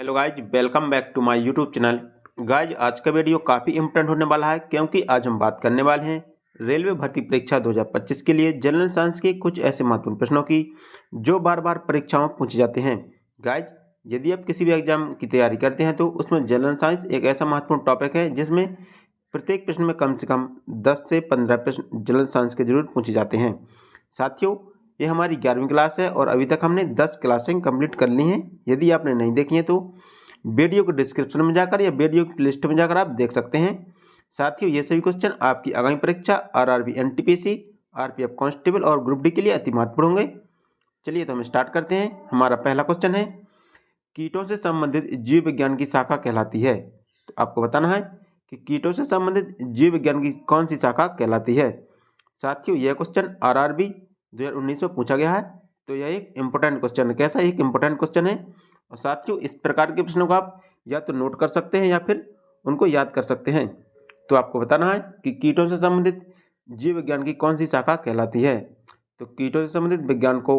Hello guys, welcome back to my YouTube channel. Guys, आज का video काफ़ी important होने वाला है क्योंकि आज हम बात करने वाले हैं रेलवे भर्ती परीक्षा 2025 के लिए जनरल साइंस के कुछ ऐसे महत्वपूर्ण प्रश्नों की जो बार बार परीक्षाओं में पूछे जाते हैं। गाइज, यदि आप किसी भी एग्जाम की तैयारी करते हैं तो उसमें जनरल साइंस एक ऐसा महत्वपूर्ण टॉपिक है जिसमें प्रत्येक प्रश्न में कम से कम 10 से 15 प्रश्न जनरल साइंस के जरूर पूछे जाते हैं। साथियों, ये हमारी 11वीं क्लास है और अभी तक हमने 10 क्लासें कंप्लीट कर ली हैं। यदि आपने नहीं देखी हैं तो वीडियो को डिस्क्रिप्शन में जाकर या वीडियो की लिस्ट में जाकर आप देख सकते हैं। साथियों, ये सभी क्वेश्चन आपकी आगामी परीक्षा आरआरबी, एनटीपीसी, आरपीएफ कांस्टेबल और ग्रुप डी के लिए अति महत्वपूर्ण होंगे। चलिए तो हम स्टार्ट करते हैं। हमारा पहला क्वेश्चन है, कीटों से संबंधित जीव विज्ञान की शाखा कहलाती है। तो आपको बताना है कि कीटों से संबंधित जीव विज्ञान की कौन सी शाखा कहलाती है। साथियों, यह क्वेश्चन आरआरबी 2019 में पूछा गया है, तो यह एक इम्पोर्टेंट क्वेश्चन है। कैसा एक इम्पोर्टेंट क्वेश्चन है। और साथियों, इस प्रकार के प्रश्नों को आप या तो नोट कर सकते हैं या फिर उनको याद कर सकते हैं। तो आपको बताना है कि कीटों से संबंधित जीव विज्ञान की कौन सी शाखा कहलाती है। तो कीटों से संबंधित विज्ञान को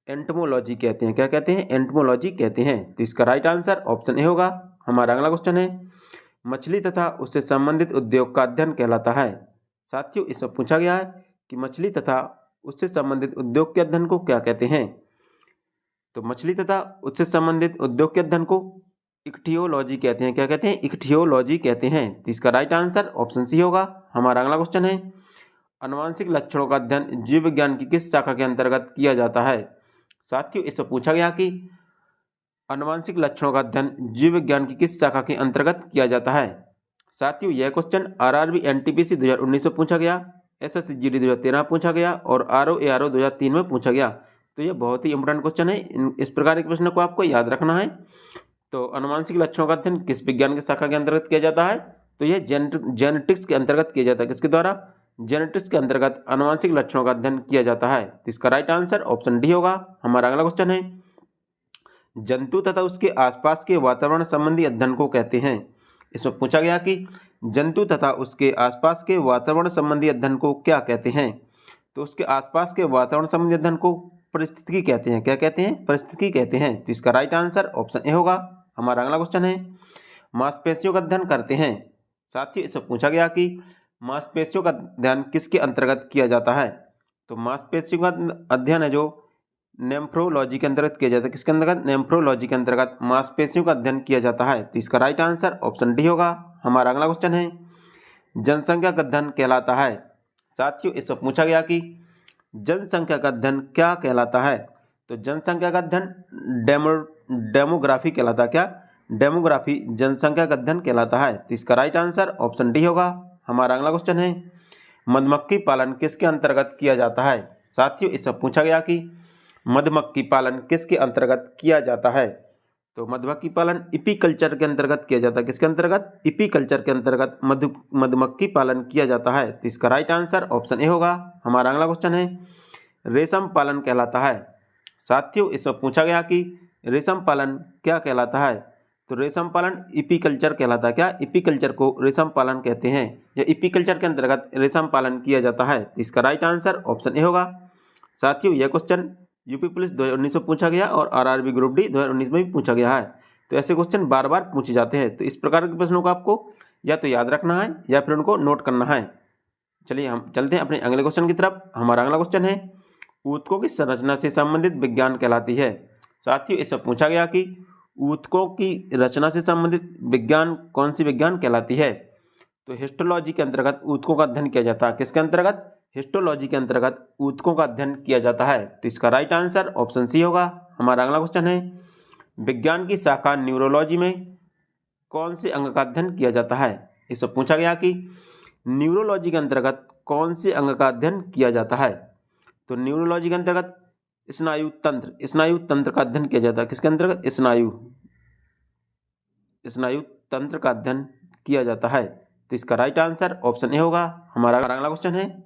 एंटोमोलॉजी कहते हैं। क्या कहते हैं? एंटोमोलॉजी कहते हैं। तो इसका राइट आंसर ऑप्शन ए होगा। हमारा अगला क्वेश्चन है, मछली तथा उससे संबंधित उद्योग का अध्ययन कहलाता है। साथियों, इसमें पूछा गया है कि मछली तथा उससे संबंधित उद्योग के अध्ययन को क्या कहते हैं। तो मछली तथा उससे संबंधित उद्योग के अध्ययन को इक्थियोलॉजी कहते हैं। क्या कहते हैं? इक्थियोलॉजी कहते हैं। तो इसका राइट आंसर ऑप्शन सी होगा। हमारा अगला क्वेश्चन है, आनुवांशिक लक्षणों का अध्ययन जीव विज्ञान की किस शाखा के अंतर्गत किया जाता है। साथियों, इससे पूछा गया कि आनुवांशिक लक्षणों का अध्ययन जीव विज्ञान की किस शाखा के अंतर्गत किया जाता है। साथियों, यह क्वेश्चन आरआरबी एनटीपीसी 2019 में पूछा गया, एसएससी जीडी 2013 में पूछा गया और आरओ 2003 में पूछा गया। तो ये बहुत ही इंपॉर्टेंट क्वेश्चन है। इस प्रकार के प्रश्न को आपको याद रखना है। तो आनुवांशिक लक्षणों का अध्ययन किस विज्ञान की शाखा के अंतर्गत किया जाता है। तो यह जेनेटिक्स के अंतर्गत किया जाता है। किसके द्वारा? जेनेटिक्स के अंतर्गत आनुवांशिक लक्षणों का अध्ययन किया जाता है। तो इसका राइट आंसर ऑप्शन डी होगा। हमारा अगला क्वेश्चन है, जंतु तथा उसके आसपास के वातावरण संबंधी अध्ययन को कहते हैं। इसमें पूछा गया कि जंतु तथा उसके आसपास के वातावरण संबंधी अध्ययन को क्या कहते हैं। तो उसके आसपास के वातावरण संबंधी अध्ययन को परिस्थितिकी कहते हैं। क्या कहते हैं? परिस्थितिकी कहते हैं। तो इसका राइट आंसर ऑप्शन ए होगा। हमारा अगला क्वेश्चन है, मांसपेशियों का अध्ययन करते हैं। साथियों, इससे पूछा गया कि मांसपेशियों का अध्ययन किसके अंतर्गत किया जाता है। तो मांसपेशियों का अध्ययन है जो नेफ्रोलॉजी के अंतर्गत किया जाता है। किसके अंतर्गत? नेफ्रोलॉजी के अंतर्गत मांसपेशियों का अध्ययन किया जाता है। तो इसका राइट आंसर ऑप्शन डी होगा। हमारा अगला क्वेश्चन है, जनसंख्या का अध्ययन कहलाता है। साथियों, इसमें पूछा गया कि जनसंख्या का अध्ययन क्या कहलाता है। तो जनसंख्या का अध्ययन डेमोग्राफी कहलाता है। क्या? डेमोग्राफी जनसंख्या का अध्ययन कहलाता है। तो इसका राइट आंसर ऑप्शन डी होगा। हमारा अगला क्वेश्चन है, मधुमक्खी पालन किसके अंतर्गत किया जाता है। साथियों, इसमें पूछा गया कि मधुमक्खी पालन किसके अंतर्गत किया जाता है। तो मधुमक्खी पालन इपीकल्चर के अंतर्गत किया जाता है। किसके अंतर्गत? इपीकल्चर के अंतर्गत मधुमक्खी पालन किया जाता है। तो इसका राइट आंसर ऑप्शन ए होगा। हमारा अगला क्वेश्चन है, रेशम पालन कहलाता है। साथियों, इसमें पूछा गया कि रेशम पालन क्या कहलाता है। तो रेशम पालन इपीकल्चर कहलाता है। क्या? इपीकल्चर को रेशम पालन कहते हैं या इपीकल्चर के अंतर्गत रेशम पालन किया जाता है। तो इसका राइट आंसर ऑप्शन ए होगा। साथियों, यह क्वेश्चन यूपी पुलिस 2019 में पूछा गया और आरआरबी ग्रुप डी 2019 में भी पूछा गया है। तो ऐसे क्वेश्चन बार बार पूछे जाते हैं। तो इस प्रकार के प्रश्नों को आपको या तो याद रखना है या फिर उनको नोट करना है। चलिए हम चलते हैं अपने अगले क्वेश्चन की तरफ। हमारा अगला क्वेश्चन है, ऊतकों की संरचना से संबंधित विज्ञान कहलाती है। साथियों, इससे पूछा गया कि ऊतकों की रचना से संबंधित विज्ञान कौन सी विज्ञान कहलाती है। तो हिस्टोलॉजी के अंतर्गत ऊतकों का अध्ययन किया जाता है। किसके अंतर्गत? हिस्टोलॉजी के अंतर्गत ऊतकों का अध्ययन किया जाता है। तो इसका राइट आंसर ऑप्शन सी होगा। हमारा अगला क्वेश्चन है, विज्ञान की शाखा न्यूरोलॉजी में कौन से अंग का अध्ययन किया जाता है। इससे पूछा गया कि न्यूरोलॉजी के अंतर्गत कौन से अंग का अध्ययन किया जाता है। तो न्यूरोलॉजी के अंतर्गत स्नायु तंत्र का अध्ययन किया जाता है। किसके अंतर्गत? स्नायु तंत्र का अध्ययन किया जाता है। तो इसका राइट आंसर ऑप्शन ए होगा। हमारा अगला क्वेश्चन है,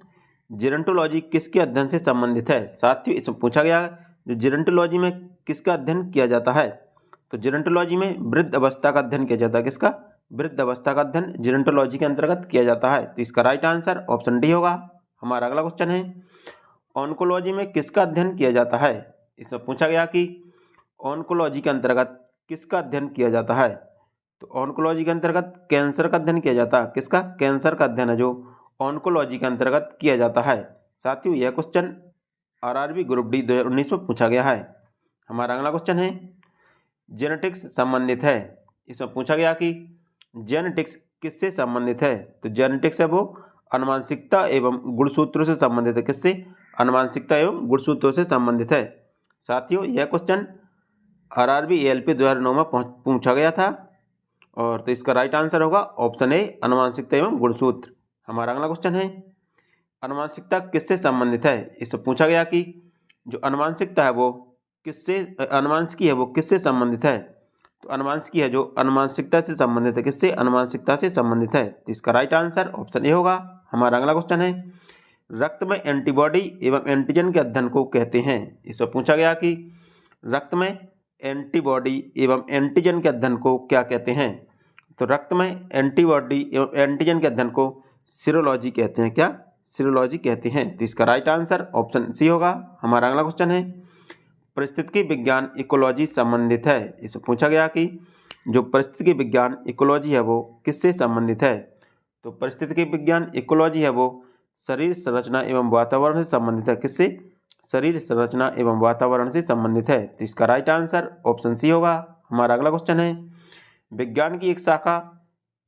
जेरंटोलॉजी किसके अध्ययन से संबंधित है। साथियों, इसमें पूछा गया जो जेरंटोलॉजी में किसका अध्ययन किया जाता है। तो जेरंटोलॉजी में वृद्ध अवस्था का अध्ययन किया जाता है। किसका? वृद्ध अवस्था का अध्ययन जेरंटोलॉजी के अंतर्गत किया जाता है। तो इसका राइट आंसर ऑप्शन डी होगा। हमारा अगला क्वेश्चन है, ऑन्कोलॉजी में किसका अध्ययन किया जाता है। इसमें पूछा गया कि ऑन्कोलॉजी के अंतर्गत किसका अध्ययन किया जाता है? तो ऑन्कोलॉजी के अंतर्गत कैंसर का अध्ययन किया जाता है। किसका? कैंसर का अध्ययन है जो ऑन्कोलॉजी के अंतर्गत किया जाता है। साथियों, यह क्वेश्चन आरआरबी ग्रुप डी 2019 में पूछा गया है। हमारा अगला क्वेश्चन है जेनेटिक्स संबंधित है। इसमें पूछा गया कि जेनेटिक्स किससे संबंधित है? तो जेनेटिक्स है वो आनुवंशिकता एवं गुणसूत्रों से संबंधित है। किससे? आनुवंशिकता एवं गुणसूत्रों से संबंधित है। साथियों, यह क्वेश्चन आरआरबी एएलपी 2009 में पूछा गया था और तो इसका राइट आंसर होगा ऑप्शन ए, आनुवंशिकता एवं गुणसूत्र। हमारा अगला क्वेश्चन है आनुवंशिकता किससे संबंधित है? इससे पूछा गया कि जो आनुवंशिकता है वो किससे, आनुवंशिकी है वो किससे संबंधित है? तो आनुवंशिकी है जो आनुवंशिकता से संबंधित है। किससे? आनुवंशिकता से संबंधित है। तो इसका राइट आंसर ऑप्शन ए होगा। हमारा अगला क्वेश्चन है रक्त में एंटीबॉडी एवं एंटीजन के अध्ययन को कहते हैं। इसमें पूछा गया कि रक्त में एंटीबॉडी एवं एंटीजन के अध्ययन को क्या कहते हैं? तो रक्त में एंटीबॉडी एवं एंटीजन के अध्ययन को सीरोलॉजी कहते हैं। क्या? सीरोलॉजी कहते हैं। तो इसका राइट आंसर ऑप्शन सी होगा। हमारा अगला क्वेश्चन है परिस्थितिकी विज्ञान इकोलॉजी संबंधित है। इससे पूछा गया कि जो परिस्थितिकी विज्ञान इकोलॉजी है वो किससे संबंधित है? तो परिस्थितिकी विज्ञान इकोलॉजी है वो शरीर संरचना एवं वातावरण से संबंधित है। किससे? शरीर संरचना एवं वातावरण से संबंधित है। तो इसका राइट आंसर ऑप्शन सी होगा। हमारा अगला क्वेश्चन है विज्ञान की एक शाखा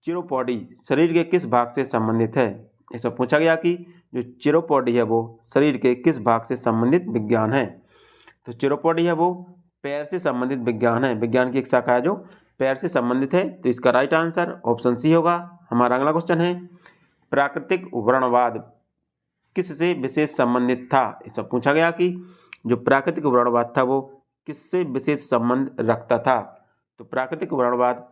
चिरोपॉडी शरीर के किस भाग से संबंधित है? इसमें पूछा गया कि जो चिरोपॉडी है वो शरीर के किस भाग से संबंधित विज्ञान है? तो चिरोपॉडी है वो पैर से संबंधित विज्ञान है। विज्ञान की एक शाखा है जो पैर से संबंधित है। तो इसका राइट आंसर ऑप्शन सी होगा। हमारा अगला क्वेश्चन है प्राकृतिक वर्णवाद किससे विशेष संबंधित था? इसमें पूछा गया कि जो प्राकृतिक वर्णवाद था वो किससे विशेष संबंध रखता था? तो प्राकृतिक वर्णवाद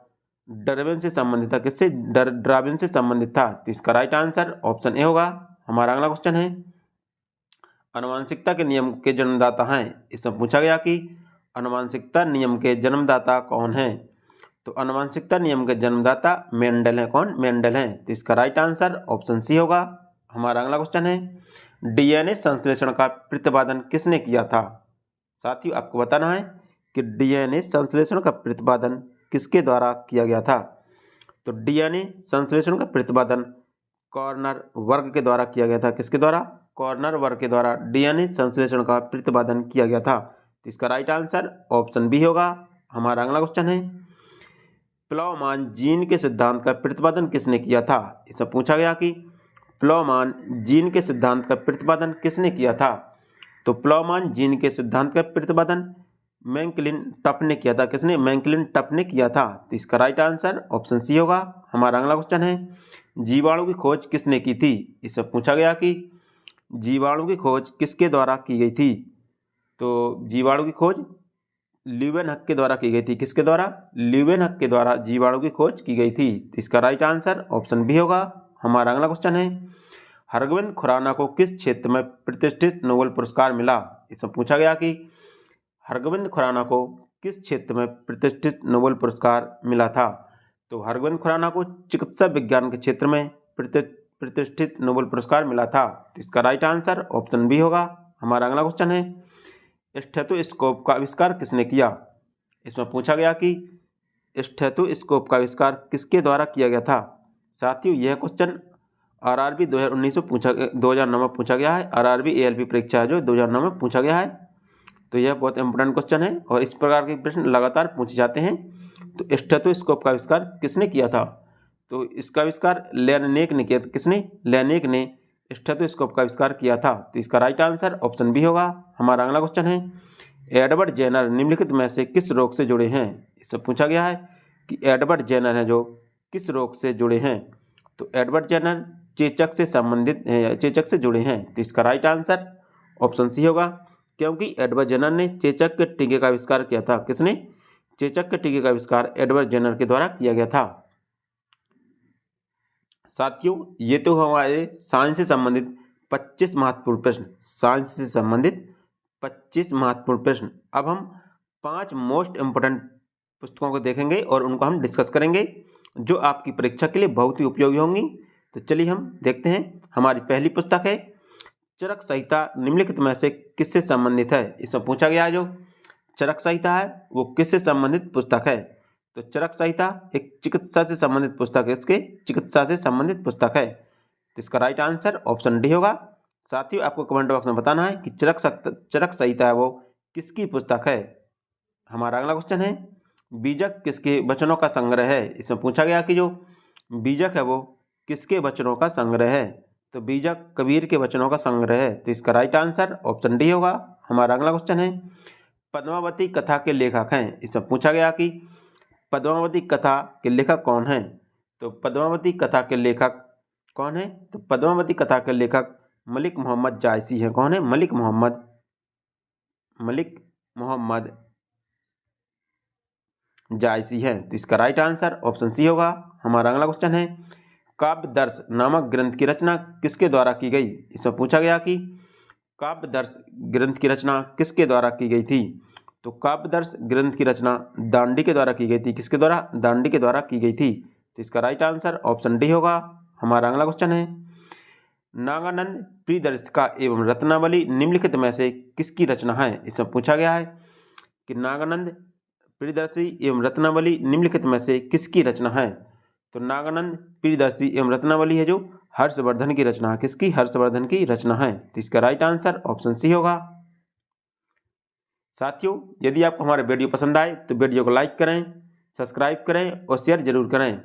डार्विन से संबंधित था। किससे? डार्विन से संबंधित था। तो इसका राइट आंसर ऑप्शन ए होगा। हमारा अगला क्वेश्चन है आनुवंशिकता के नियम के जन्मदाता हैं। इसमें पूछा गया कि आनुवंशिकता नियम के जन्मदाता कौन है? तो आनुवंशिकता नियम के जन्मदाता मेंडल है। कौन? मेंडल है। तो इसका राइट आंसर ऑप्शन सी होगा। हमारा अगला क्वेश्चन है डीएनए संश्लेषण का प्रतिपादन किसने किया था? साथियों, आपको बताना है कि डीएनए संश्लेषण का प्रतिपादन किसके द्वारा किया गया था? तो डीएनए संश्लेषण का प्रतिपादन कॉर्नर वर्ग के द्वारा किया गया था। किसके द्वारा? कॉर्नर वर्ग के द्वारा डीएनए संश्लेषण का प्रतिपादन किया गया था। तो इसका राइट आंसर ऑप्शन बी होगा। हमारा अगला क्वेश्चन है प्लावमान जीन के सिद्धांत का प्रतिपादन किसने किया था? इससे पूछा गया कि प्लावमान जीन के सिद्धांत का प्रतिपादन किसने किया था? तो प्लावमान जीन के सिद्धांत का प्रतिपादन मैकक्लिन टफ ने किया था। किसने? मैकक्लिन टफ ने किया था। तो इसका राइट आंसर ऑप्शन सी होगा। हमारा अगला क्वेश्चन है जीवाणु की खोज किसने की थी? इससे पूछा गया कि जीवाणु की खोज किसके द्वारा की गई थी? तो जीवाणु की खोज ल्यूवेनहक के द्वारा की गई थी। किसके द्वारा? ल्यूवेनहक के द्वारा जीवाणु की खोज की गई थी। तो इसका राइट आंसर ऑप्शन बी होगा। हमारा अगला क्वेश्चन है हरगोविंद खुराना को किस क्षेत्र में प्रतिष्ठित नोबेल पुरस्कार मिला? इसमें पूछा गया कि हरगोविंद खुराना को किस क्षेत्र में प्रतिष्ठित नोबेल पुरस्कार मिला था? तो हरगोविंद खुराना को चिकित्सा विज्ञान के क्षेत्र में प्रतिष्ठित नोबेल पुरस्कार मिला था। तो इसका राइट आंसर ऑप्शन बी होगा। हमारा अगला क्वेश्चन है स्टेथोस्कोप का आविष्कार किसने किया? इसमें पूछा गया कि स्टेथोस्कोप का आविष्कार किसके द्वारा किया गया था? साथियों, यह क्वेश्चन आरआरबी 2009 में पूछा गया है। आरआरबी एएलपी परीक्षा है जो 2009 में पूछा गया है। तो यह बहुत इंपॉर्टेंट क्वेश्चन है और इस प्रकार के प्रश्न लगातार पूछे जाते हैं। तो स्टेथोस्कोप का आविष्कार किसने किया था? तो इसका आविष्कार लेनेक ने किया था। किसने? लेनेक ने स्टेथोस्कोप का आविष्कार किया था। तो इसका राइट आंसर ऑप्शन बी होगा। हमारा अगला क्वेश्चन है एडवर्ड जेनर निम्नलिखित में से किस रोग से जुड़े हैं? इससे पूछा गया है कि एडवर्ड जेनर है जो किस रोग से जुड़े हैं? तो एडवर्ड जेनर चेचक से संबंधित चेचक से जुड़े हैं। तो इसका राइट आंसर ऑप्शन सी होगा, क्योंकि एडवर्ड जेनर ने चेचक के टीके का आविष्कार किया था। किसने? चेचक के टीके का आविष्कार एडवर्ड जेनर के द्वारा किया गया था। साथियों, ये तो हमारे साइंस से संबंधित 25 महत्वपूर्ण प्रश्न, साइंस से संबंधित 25 महत्वपूर्ण प्रश्न। अब हम 5 मोस्ट इम्पोर्टेंट पुस्तकों को देखेंगे और उनको हम डिस्कस करेंगे जो आपकी परीक्षा के लिए बहुत ही उपयोगी होंगी। तो चलिए हम देखते हैं। हमारी पहली पुस्तक है चरक संहिता निम्नलिखित में से किससे संबंधित है? इसमें पूछा गया है जो चरक संहिता है वो किससे संबंधित पुस्तक है? तो चरक संहिता एक चिकित्सा से संबंधित पुस्तक है, इसके चिकित्सा से संबंधित पुस्तक है। तो इसका राइट आंसर ऑप्शन डी होगा। साथियों, आपको कमेंट बॉक्स में बताना है कि चरक संहिता है वो किसकी पुस्तक है। हमारा अगला क्वेश्चन है, बीजक किसके वचनों का संग्रह है? इसमें पूछा गया कि जो बीजक है वो किसके वचनों का संग्रह है? तो बीजक कबीर के वचनों का संग्रह है। तो इसका राइट आंसर ऑप्शन डी होगा। हमारा अगला क्वेश्चन है, पद्मावती कथा के लेखक हैं। इसमें पूछा गया कि पद्मावती कथा के लेखक कौन हैं? तो पद्मावती कथा के लेखक कौन है? तो पद्मावती कथा के लेखक मलिक मोहम्मद जायसी हैं। कौन है? मलिक मोहम्मद जायसी है। तो इसका राइट आंसर ऑप्शन सी होगा। हमारा अगला क्वेश्चन है, काव्यदर्श नामक ग्रंथ की रचना किसके द्वारा की गई? इसमें पूछा गया कि काव्यदर्श ग्रंथ की रचना किसके द्वारा की गई थी? तो काव्यदर्श ग्रंथ की रचना दांडी के द्वारा की गई थी। किसके द्वारा? दांडी के द्वारा की गई थी। तो इसका राइट आंसर ऑप्शन डी होगा। हमारा अगला क्वेश्चन है, नागानंद प्रियदर्शिका एवं रत्नावली निम्नलिखित में से किसकी रचना है? इसमें पूछा गया है कि नागानंद प्रियदर्शी एवं रत्नावली निम्नलिखित में से किसकी रचना है? तो नागानंद प्रियदर्शी एवं रत्नावली है जो हर्षवर्धन की रचना है। किसकी? हर्षवर्धन की रचना है। तो इसका राइट आंसर ऑप्शन सी होगा। साथियों, यदि आपको हमारे वीडियो पसंद आए तो वीडियो को लाइक करें, सब्सक्राइब करें और शेयर जरूर करें।